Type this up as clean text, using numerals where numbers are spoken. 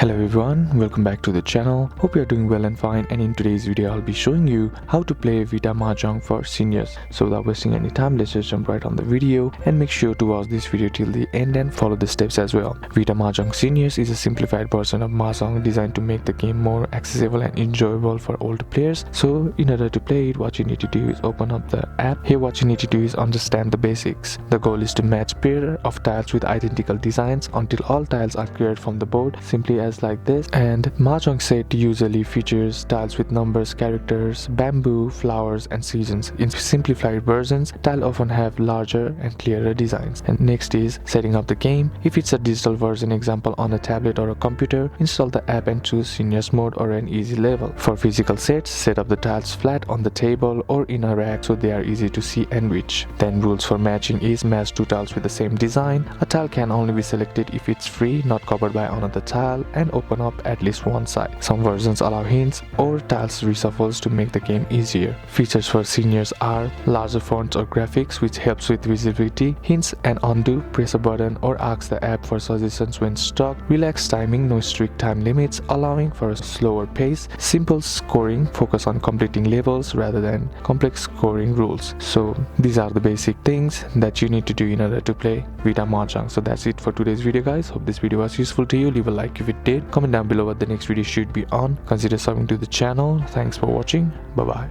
Hello everyone, welcome back to the channel. Hope you are doing well and fine, and in today's video I'll be showing you how to play Vita Mahjong for seniors. So without wasting any time, let's just jump right on the video and make sure to watch this video till the end and follow the steps as well. Vita Mahjong Seniors is a simplified version of Mahjong designed to make the game more accessible and enjoyable for older players. So in order to play it, what you need to do is open up the app. Here what you need to do is understand the basics. The goal is to match pair of tiles with identical designs until all tiles are cleared from the board, simply as like this. And Mahjong set usually features tiles with numbers, characters, bamboo, flowers and seasons. In simplified versions, tiles often have larger and clearer designs. And next is setting up the game. If it's a digital version, example on a tablet or a computer, install the app and choose seniors mode or an easy level. For physical sets, set up the tiles flat on the table or in a rack so they are easy to see and reach. Then rules for matching is match two tiles with the same design. A tile can only be selected if it's free, not covered by another tile, and open up at least one side. Some versions allow hints or tiles reshuffles to make the game easier. Features for seniors are larger fonts or graphics, which helps with visibility, hints and undo, press a button or ask the app for suggestions when stuck, relaxed timing, no strict time limits, allowing for a slower pace, simple scoring, focus on completing levels rather than complex scoring rules. So these are the basic things that you need to do in order to play Vita Mahjong. So that's it for today's video, guys. Hope this video was useful to you. Leave a like if it did. Comment down below what the next video should be on. Consider subbing to the channel. Thanks for watching. Bye bye.